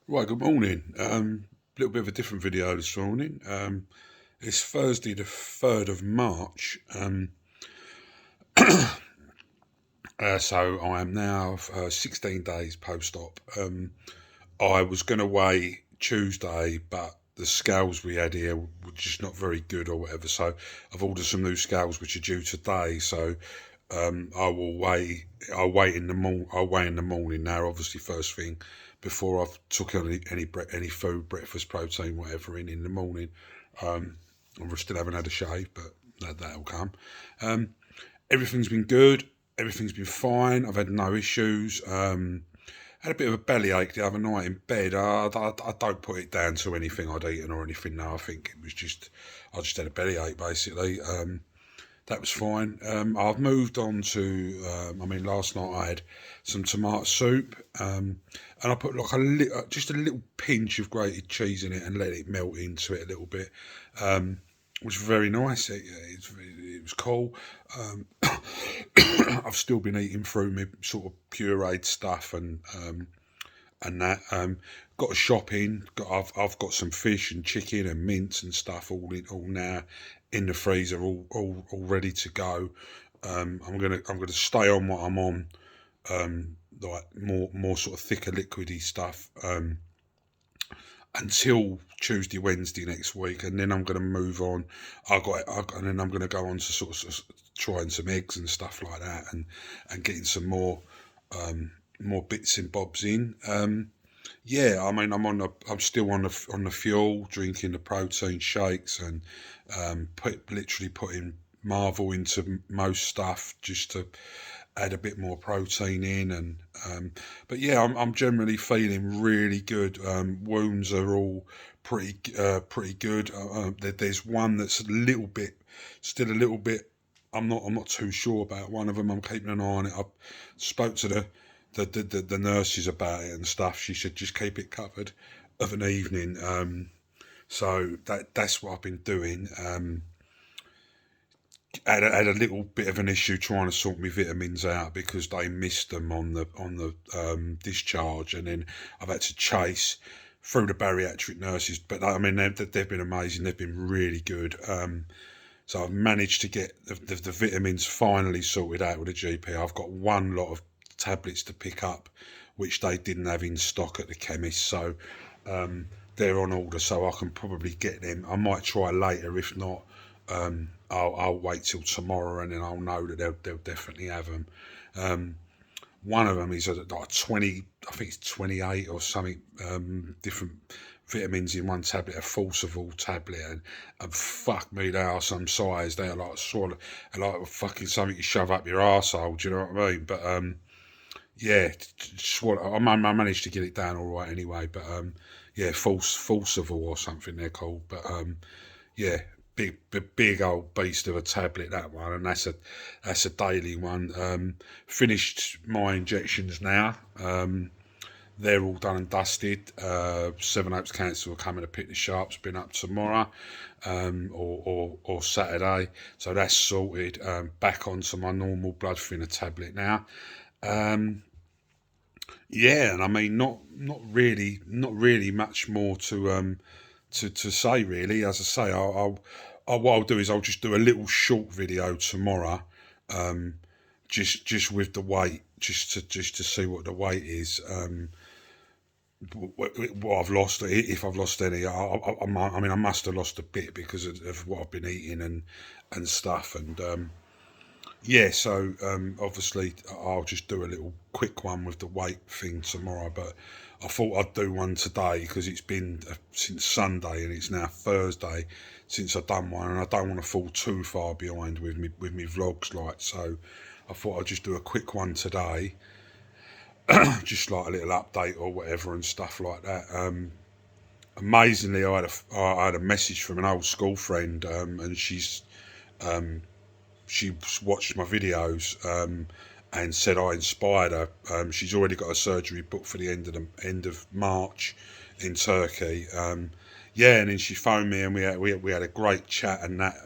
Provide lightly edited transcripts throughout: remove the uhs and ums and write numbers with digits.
Right, good morning. Little bit of a different video this morning. It's Thursday, the 3rd of March. So I am now 16 days post-op. I was going to weigh Tuesday, but the scales we had here were just not very good or whatever. So I've ordered some new scales which are due today. So I will weigh. I'll weigh in the morning. I'll weigh in the morning now. Obviously, first thing before I've took any food, breakfast, protein, whatever in the morning. I still haven't had a shave, but that'll come. Um, Everything's been good. Everything's been fine. I've had no issues. Had a bit of a bellyache the other night in bed. I don't put it down to anything I'd eaten or anything. No, I think it was just I just had a bellyache basically. That was fine. I've moved on to. Last night I had some tomato soup, and I put like just a little pinch of grated cheese in it and let it melt into it a little bit. Which was very nice. It was cool. Um, I've still been eating through my sort of pureed stuff and that. Got a shopping. I've got some fish and chicken and mince and stuff all now in the freezer, all ready to go. I'm gonna stay on what I'm on, like more sort of thicker liquidy stuff. Until Tuesday, Wednesday next week, and then I'm going to move on. And then I'm going to go on to sort of trying some eggs and stuff like that, and getting some more bits and bobs in. Yeah, I mean, I'm still on the fuel, drinking the protein shakes, and literally putting Marvel into most stuff just to add a bit more protein in, and but yeah, I'm generally feeling really good. Wounds are all pretty good. There's one that's still a little bit. I'm not too sure about one of them. I'm keeping an eye on it. I spoke to the nurses about it and stuff. She said just keep it covered of an evening. So that's what I've been doing. Had a little bit of an issue trying to sort my vitamins out because they missed them on the discharge, and then I've had to chase through the bariatric nurses. But I mean, they've been amazing. They've been really good. So I've managed to get the vitamins finally sorted out with the GP. I've got one lot of tablets to pick up, which they didn't have in stock at the chemist. So they're on order, so I can probably get them. I might try later. If not, I'll wait till tomorrow, and then I'll know that they'll definitely have them. One of them is like 20, I think it's 28 or something, different vitamins in one tablet, a Forcival tablet, and fuck me, they are some size. They are like swallow, like fucking something you shove up your arsehole. Do you know what I mean? But yeah, swallow. I managed to get it down all right anyway. But yeah, Forcival or something they're called. But yeah, big old beast of a tablet, that one, and that's a daily one. Finished my injections now. They're all done and dusted. Sevenoaks Council are coming to pick the sharps bin up tomorrow, or Saturday, so that's sorted. Back onto my normal blood thinner tablet now. Yeah, and I mean, not really much more to say really. As I say, what I'll do is I'll just do a little short video tomorrow, just with the weight, just to see what the weight is, what I've lost, if I've lost any. I mean, I must have lost a bit because of what I've been eating and stuff, and yeah, so obviously I'll just do a little quick one with the weight thing tomorrow, but I thought I'd do one today because it's been since Sunday and it's now Thursday since I've done one, and I don't want to fall too far behind with me vlogs, like, so I thought I'd just do a quick one today, just like a little update or whatever and stuff like that. Amazingly, I had a message from an old school friend, and she watched my videos, and said I inspired her. She's already got a surgery booked for the end of March in Turkey. Yeah, and then she phoned me and we had a great chat and that.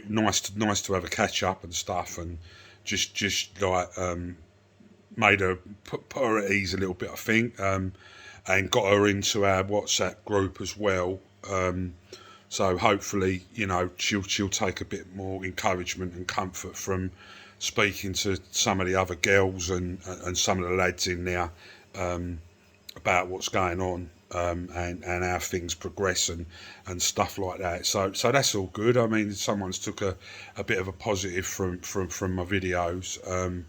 Nice to have a catch up and stuff, and just like made her put her at ease a little bit, I think, and got her into our WhatsApp group as well. So hopefully, you know, she'll take a bit more encouragement and comfort from speaking to some of the other girls and some of the lads in there, about what's going on, and how things progress and stuff like that. So that's all good. I mean, someone's took a bit of a positive from my videos.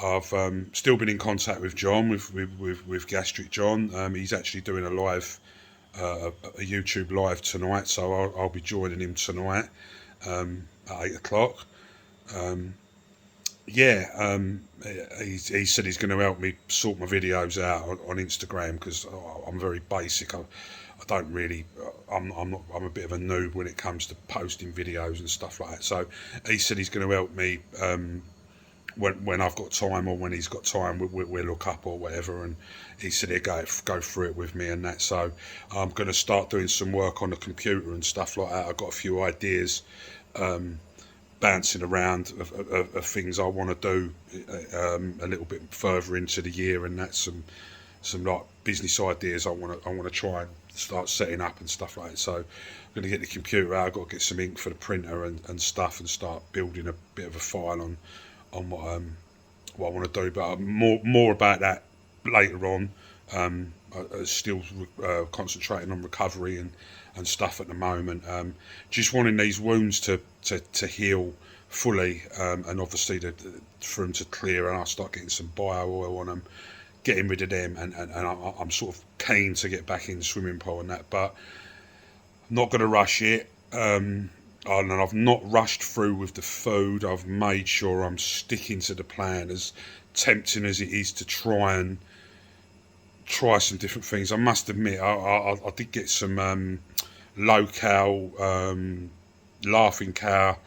I've still been in contact with John, with Gastric John. He's actually doing a live, a YouTube live tonight, so I'll be joining him tonight, at 8 o'clock. Yeah, he said he's going to help me sort my videos out on Instagram, because I'm very basic. I don't really, I'm a bit of a noob when it comes to posting videos and stuff like that. So he said he's going to help me, when I've got time, or when he's got time, we'll look up or whatever. And he said he'd go through it with me and that. So I'm going to start doing some work on the computer and stuff like that. I've got a few ideas, bouncing around of things I want to do, a little bit further into the year, and that's some like business ideas I want to try and start setting up and stuff like that. So I'm going to get the computer out. I've got to get some ink for the printer and stuff, and start building a bit of a file on what I want to do. But more about that later on. I'm still concentrating on recovery and stuff at the moment. Just wanting these wounds to heal fully, and obviously for them to clear, and I'll start getting some bio oil on them, getting rid of them, and I'm sort of keen to get back in the swimming pool and that, but I'm not going to rush it. And I've not rushed through with the food. I've made sure I'm sticking to the plan, as tempting as it is to try some different things. I must admit, I did get some low-cal, Laughing Cow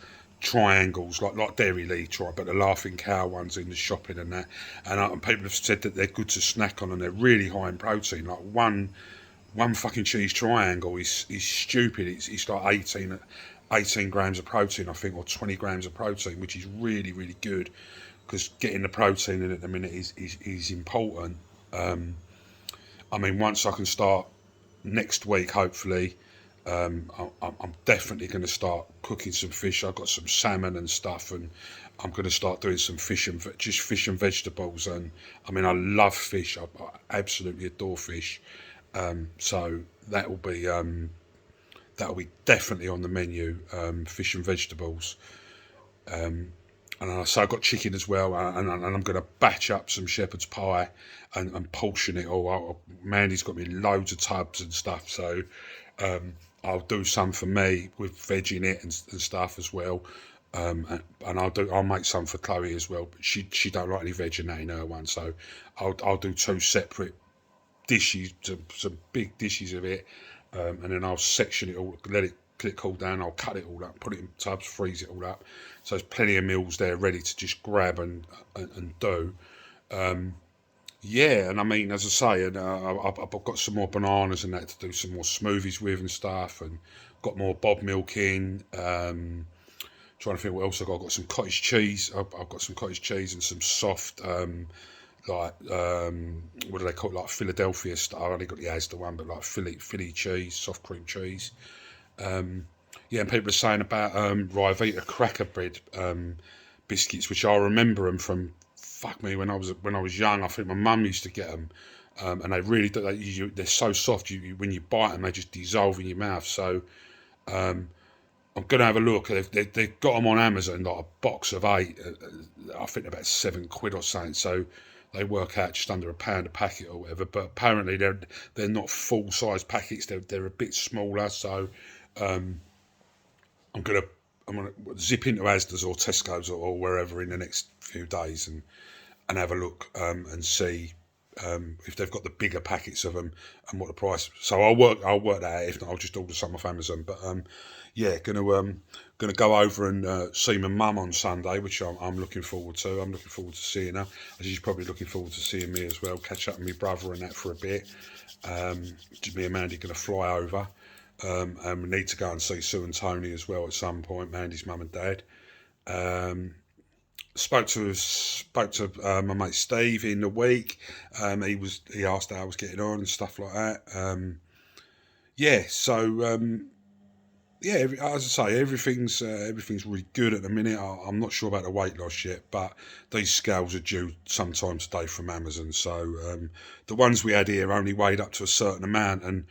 triangles, like Dairy Lee but the Laughing Cow ones in the shopping and that. And people have said that they're good to snack on, and they're really high in protein. Like one fucking cheese triangle is stupid. It's like 18 grams of protein, I think, or 20 grams of protein, which is really, really good, because getting the protein in at the minute is important. I mean, once I can start next week, hopefully, I'm definitely going to start cooking some fish. I've got some salmon and stuff, and I'm going to start doing some fish and vegetables. And I mean, I love fish. I absolutely adore fish. So that'll be definitely on the menu. Fish and vegetables. And so I've got chicken as well, and I'm going to batch up some shepherd's pie and portion it all. Mandy's got me loads of tubs and stuff, so I'll do some for me with veg in it and stuff as well. And I'll make some for Chloe as well, but she don't like any veg in that in her one, so I'll do two separate dishes, some big dishes of it, and then I'll section it all, let it cool down. I'll cut it all up, put it in tubs, freeze it all up, so there's plenty of meals there ready to just grab and do. Yeah, and I mean, as I say, and I've got some more bananas and that to do some more smoothies with and stuff, and got more Bob milk in. Trying to think what else I've got. I've got some cottage cheese. I've got some cottage cheese and some soft, like what do they call it? Like Philadelphia style. I only got the Asda one, but like Philly cheese, soft cream cheese. Yeah, and people are saying about Ryvita cracker bread biscuits, which I remember them from, fuck me, when I was young. I think my mum used to get them, and they really do. They're so soft. When you bite them, they just dissolve in your mouth. So I'm gonna have a look. They've got them on Amazon, like a box of 8. I think they're about £7 or something. So they work out just under £1 a packet or whatever. But apparently they're not full size packets. They're a bit smaller. So I'm gonna zip into Asda's or Tesco's or wherever in the next few days and have a look, and see if they've got the bigger packets of them and what the price. So I'll work that out. If not, I'll just order some off Amazon. But yeah, gonna go over and see my mum on Sunday, which I'm looking forward to. I'm looking forward to seeing her. She's probably looking forward to seeing me as well. Catch up with my brother and that for a bit. Me and Mandy gonna fly over. And we need to go and see Sue and Tony as well at some point, Mandy's mum and dad. spoke to my mate Steve in the week. He asked how I was getting on and stuff like that. Yeah, so yeah, as I say, everything's really good at the minute. I'm not sure about the weight loss yet, but these scales are due sometime today from Amazon. So the ones we had here only weighed up to a certain amount, and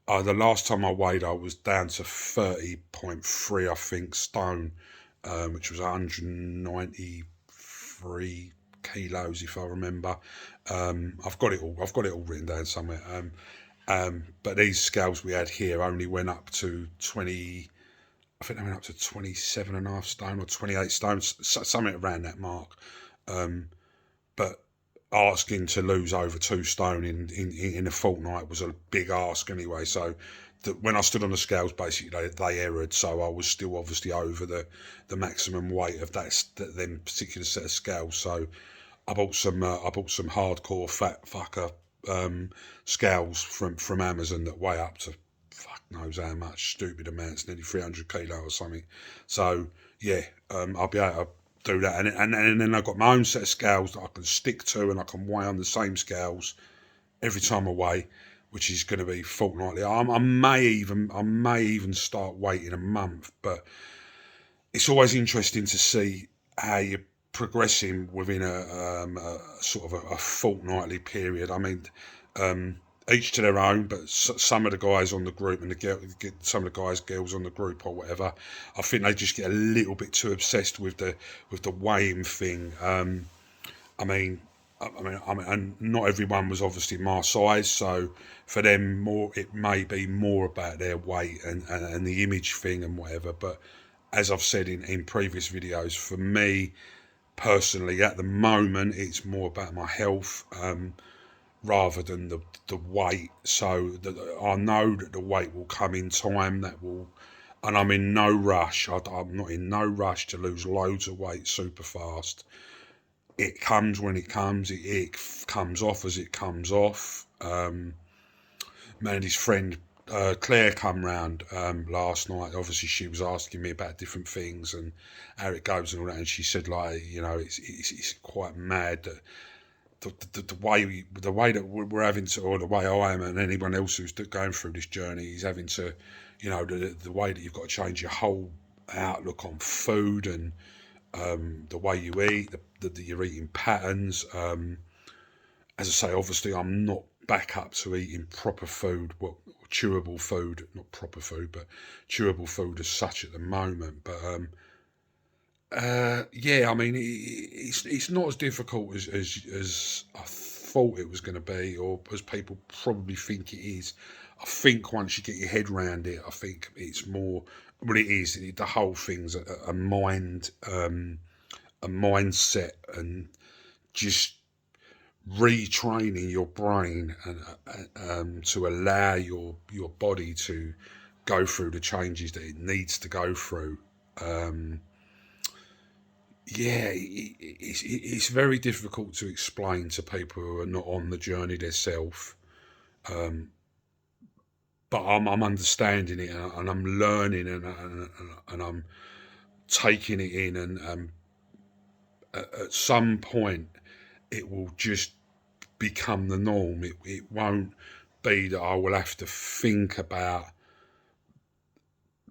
the last time I weighed, I was down to 30.3, I think, stone, which was 193 kilos, if I remember. I've got it all. I've got it all written down somewhere. But these scales we had here only went up to 20. I think they went up to 27.5 stone or 28 stone, something around that mark. But asking to lose over 2 stone in a fortnight was a big ask anyway. So when I stood on the scales, basically they errored. So I was still obviously over the maximum weight of that them particular set of scales. So I bought some hardcore fat fucker scales from Amazon that weigh up to fuck knows how much, stupid amounts, nearly 300 kilo or something. So yeah, I'll be able to do that, and then I've got my own set of scales that I can stick to, and I can weigh on the same scales every time I weigh, which is going to be fortnightly. I may even start waiting a month, but it's always interesting to see how you're progressing within a sort of a fortnightly period. I mean, each to their own, but some of the guys on the group and some of the guys, girls on the group or whatever, I think they just get a little bit too obsessed with the weighing thing. And not everyone was obviously my size, so for them, it may be more about their weight and the image thing and whatever. But as I've said in previous videos, for me personally, at the moment, it's more about my health. Rather than the weight. So I know that the weight will come in time. And I'm in no rush. I'm not in no rush to lose loads of weight super fast. It comes when it comes. It comes off as it comes off. Mandy's friend Claire come round last night. Obviously, she was asking me about different things and how it goes and all that. And she said, like, it's quite mad that the way that we're having to, or the way I am, and anyone else who's going through this journey is having to, the way that you've got to change your whole outlook on food and the way you eat, your eating patterns. As I say, obviously I'm not back up to eating proper food, chewable food, not proper food, but chewable food as such at the moment. But yeah, I mean, it's not as difficult as I thought it was going to be, or as people probably think it is. I think once you get your head around it, I think it's more. Well, it is. The whole thing's a mindset, and just retraining your brain and to allow your body to go through the changes that it needs to go through. Yeah, it's very difficult to explain to people who are not on the journey themselves. But I'm understanding it, and I'm learning, and I'm taking it in, and at some point it will just become the norm. It won't be that I will have to think about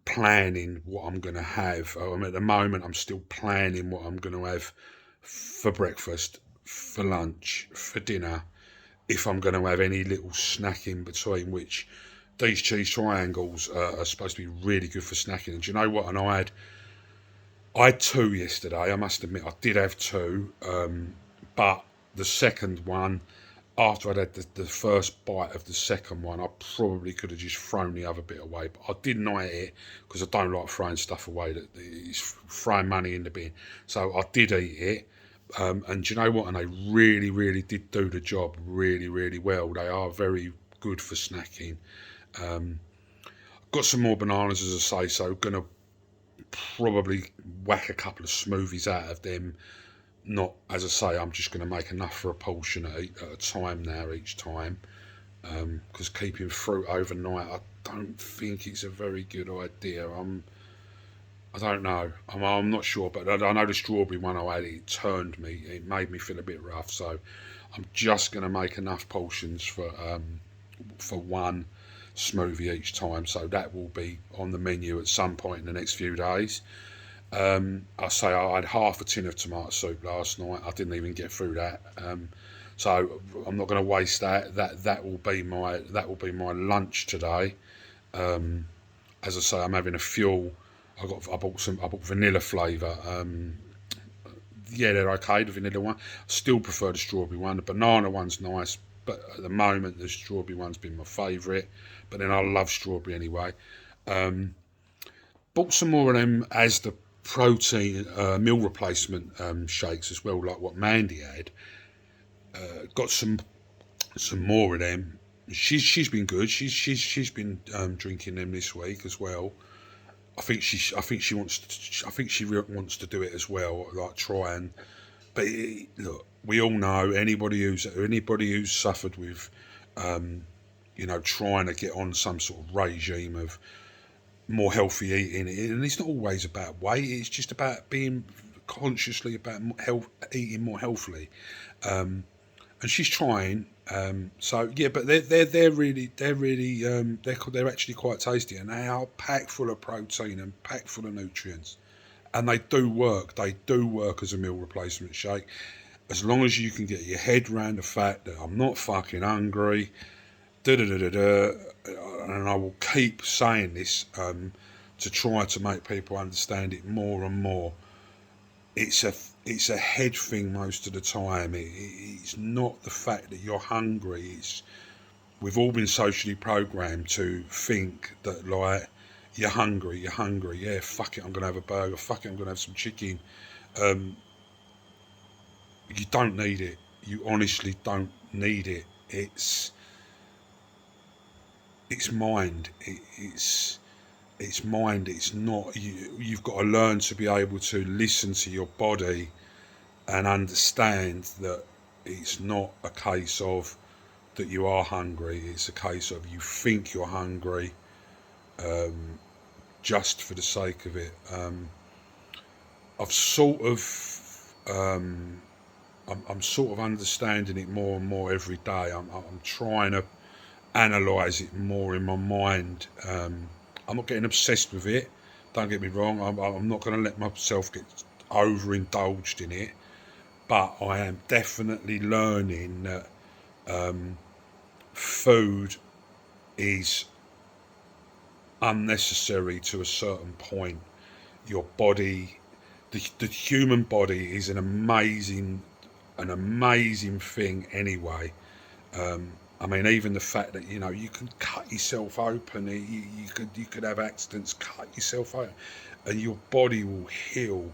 planning what I'm going to have. At the moment, I'm still planning what I'm going to have for breakfast, for lunch, for dinner, if I'm going to have any little snack in between, which these cheese triangles are supposed to be really good for snacking. And do you know what? And I had 2 yesterday. I must admit, I did have 2, but the second one, after I'd had the first bite of the second one, I probably could have just thrown the other bit away. But I didn't eat it because I don't like throwing stuff away. That is throwing money in the bin. So I did eat it. And do you know what? And they really, really did do the job really, really well. They are very good for snacking. Got some more bananas, as I say, so going to probably whack a couple of smoothies out of them. Not, as I say, I'm just going to make enough for a portion at a time now each time, because keeping fruit overnight, I don't think it's a very good idea. I don't know. I'm not sure, but I know the strawberry one I had, it turned me. It made me feel a bit rough. So I'm just going to make enough portions for one smoothie each time. So that will be on the menu at some point in the next few days. I say I had half a tin of tomato soup last night. I didn't even get through that. So I'm not going to waste that. That will be my lunch today. As I say, I'm having a fuel. I bought vanilla flavour. Yeah, they're okay. The vanilla one. I still prefer the strawberry one. The banana one's nice, but at the moment the strawberry one's been my favourite. But then I love strawberry anyway. Bought some more of them as the protein meal replacement shakes as well, like what Mandy had. Got some more of them. She's been good. She's been drinking them this week as well. I think she wants to do it as well, like try and. But look, we all know anybody who's suffered with, trying to get on some sort of regime of more healthy eating, and it's not always about weight. It's just about being consciously about health, eating more healthily. And she's trying. So yeah, but they're actually quite tasty, and they are packed full of protein and packed full of nutrients, and they do work. They do work as a meal replacement shake, as long as you can get your head around the fact that I'm not fucking hungry. Da da da da da. And I will keep saying this to try to make people understand it more and more. It's a head thing most of the time. It's not the fact that you're hungry. We've all been socially programmed to think that, like, you're hungry. Yeah, fuck it, I'm gonna have a burger. Fuck it, I'm gonna have some chicken. You don't need it. You honestly don't need it. It's mind. It's mind. It's not you. You've got to learn to be able to listen to your body and understand that it's not a case of that you are hungry. It's a case of you think you're hungry just for the sake of it. I've sort of I'm sort of understanding it more and more every day. I'm trying to analyse it more in my mind. I'm not getting obsessed with it. Don't get me wrong. I'm not going to let myself get overindulged in it. But I am definitely learning that food is unnecessary to a certain point. Your body, the human body, is an amazing thing anyway. I mean, even the fact that you can cut yourself open, you could have accidents, cut yourself open, and your body will heal.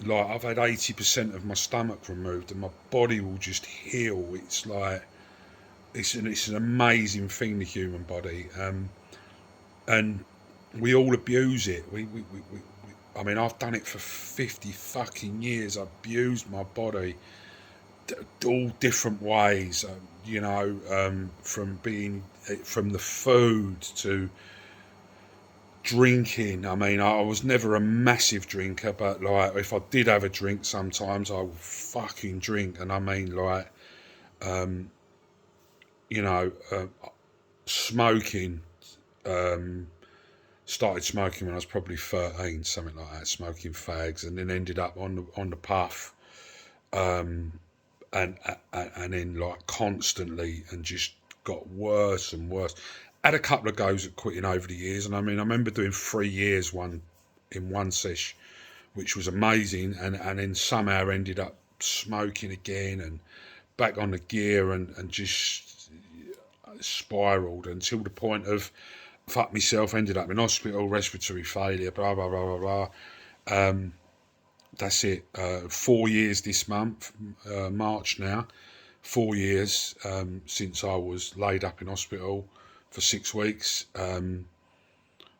Like, I've had 80% of my stomach removed, and my body will just heal. It's like it's an amazing thing, the human body, and we all abuse it. I mean, I've done it for 50 fucking years. I've abused my body all different ways, from the food to drinking. I mean, I was never a massive drinker, but like, if I did have a drink, sometimes I would fucking drink, and I mean, like, you know, uh, smoking. Started smoking when I was probably 13, something like that, smoking fags, and then ended up on the puff. And then, like, constantly, and just got worse and worse. Had a couple of goes at quitting over the years, and I mean, I remember doing 3 years in one sesh, which was amazing, and then somehow ended up smoking again and back on the gear, and just spiraled until the point of fuck myself, ended up in hospital, respiratory failure, blah blah blah blah blah. That's it. 4 years this month, March now. 4 years since I was laid up in hospital for 6 weeks.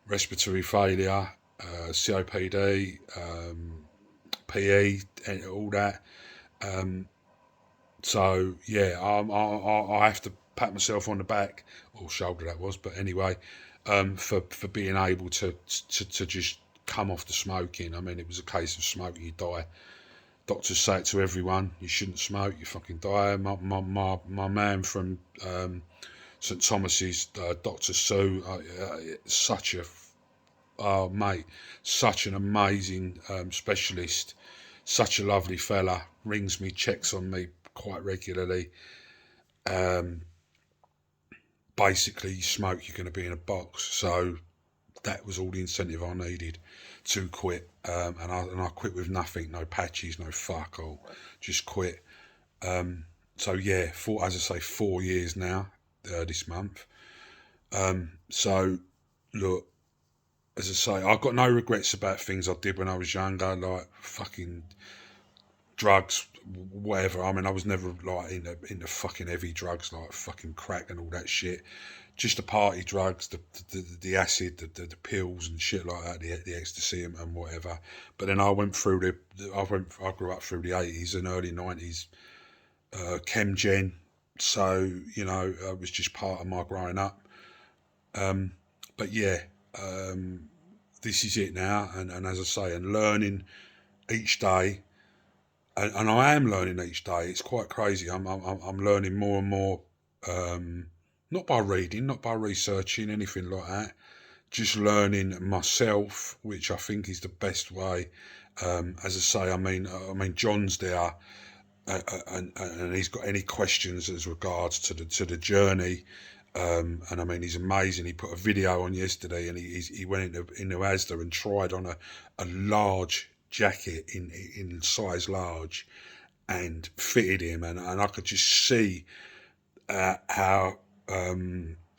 Respiratory failure, COPD, PE, and all that. So yeah, I have to pat myself on the back, or shoulder that was, but anyway, for being able to just come off the smoking. I mean, it was a case of smoking, you die. Doctors say it to everyone: you shouldn't smoke, you fucking die. My man from St Thomas's, Dr. Sue, such a oh mate, such an amazing specialist, such a lovely fella. Rings me, checks on me quite regularly. Basically, you smoke, you're going to be in a box. So that was all the incentive I needed to quit. And I quit with nothing, no patches, no fuck all, just quit. So yeah, as I say, 4 years now, this month. So look, as I say, I've got no regrets about things I did when I was younger, like fucking drugs, whatever. I mean, I was never like into fucking heavy drugs like fucking crack and all that shit. Just the party drugs, the acid, the pills and shit like that, the ecstasy and whatever. But then I went through I grew up through the 80s and early 90s, chem gen. So you know, it was just part of my growing up. But yeah, this is it now, and as I say, and learning each day, and I am learning each day. It's quite crazy. I'm learning more and more, not by reading, not by researching, anything like that. Just learning myself, which I think is the best way. As I say, I mean, John's there, and he's got any questions as regards to the journey. And I mean, he's amazing. He put a video on yesterday, and he went into Asda and tried on a large jacket in size large, and fitted him, and I could just see how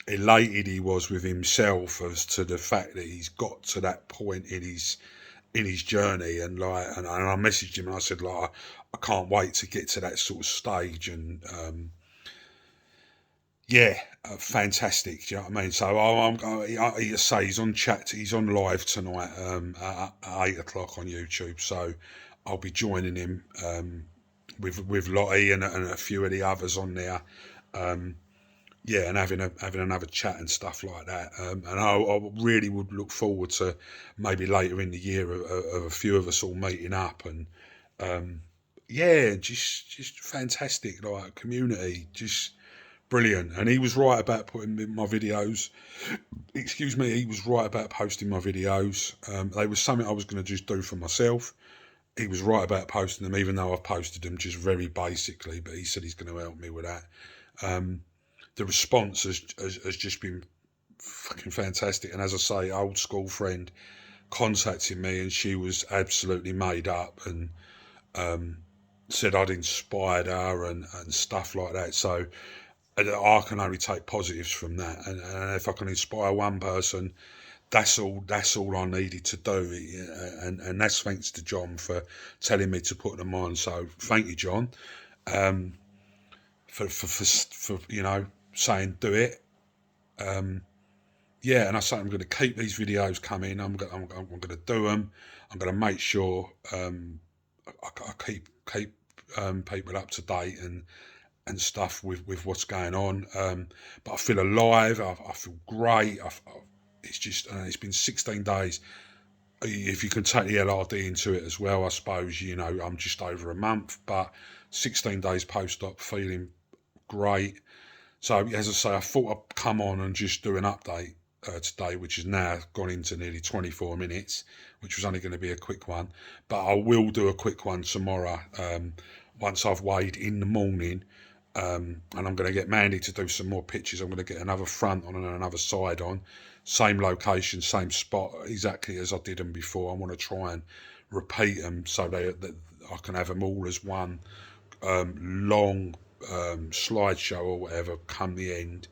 elated he was with himself as to the fact that he's got to that point in his journey, and and I messaged him and I said, like, I can't wait to get to that sort of stage, and yeah, fantastic. Do you know what I mean? So I say he's on chat. He's on live tonight at 8 o'clock on YouTube. So I'll be joining him with Lottie and a few of the others on there. Yeah, and having another chat and stuff like that. And I really would look forward to maybe later in the year of a few of us all meeting up, and yeah, just fantastic, like community, just brilliant. And he was right about putting my videos, excuse me, he was right about posting my videos. They was something I was going to just do for myself. He was right about posting them, even though I've posted them just very basically, but he said he's going to help me with that. The response has just been fucking fantastic. And as I say, old school friend contacted me, and she was absolutely made up, and said I'd inspired her and stuff like that. So I can only take positives from that, and if I can inspire one person, that's all I needed to do, and that's thanks to John for telling me to put them on. So thank you, John, for you know, saying do it. Yeah, and I say I'm going to keep these videos coming. I'm going to do them. I'm going to make sure I keep people up to date and stuff with what's going on. But I feel alive. I feel great. It's just it's been 16 days. If you can take the LRD into it as well, I suppose, you know, I'm just over a month, but 16 days post-op, feeling great. So as I say, I thought I'd come on and just do an update today, which is now gone into nearly 24 minutes, which was only going to be a quick one. But I will do a quick one tomorrow once I've weighed in the morning. And I'm going to get Mandy to do some more pictures. I'm going to get another front on and another side on. Same location, same spot, exactly as I did them before. I want to try and repeat them so that I can have them all as one long slideshow or whatever come the end.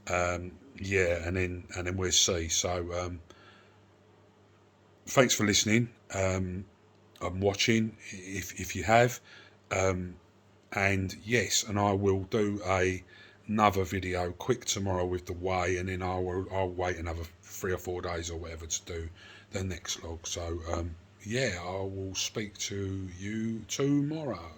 Yeah, and then we'll see. So thanks for listening. I'm watching if you have. And yes, and I will do another video quick tomorrow with the weigh, and then I'll wait another 3 or 4 days or whatever to do the next log. So yeah, I will speak to you tomorrow.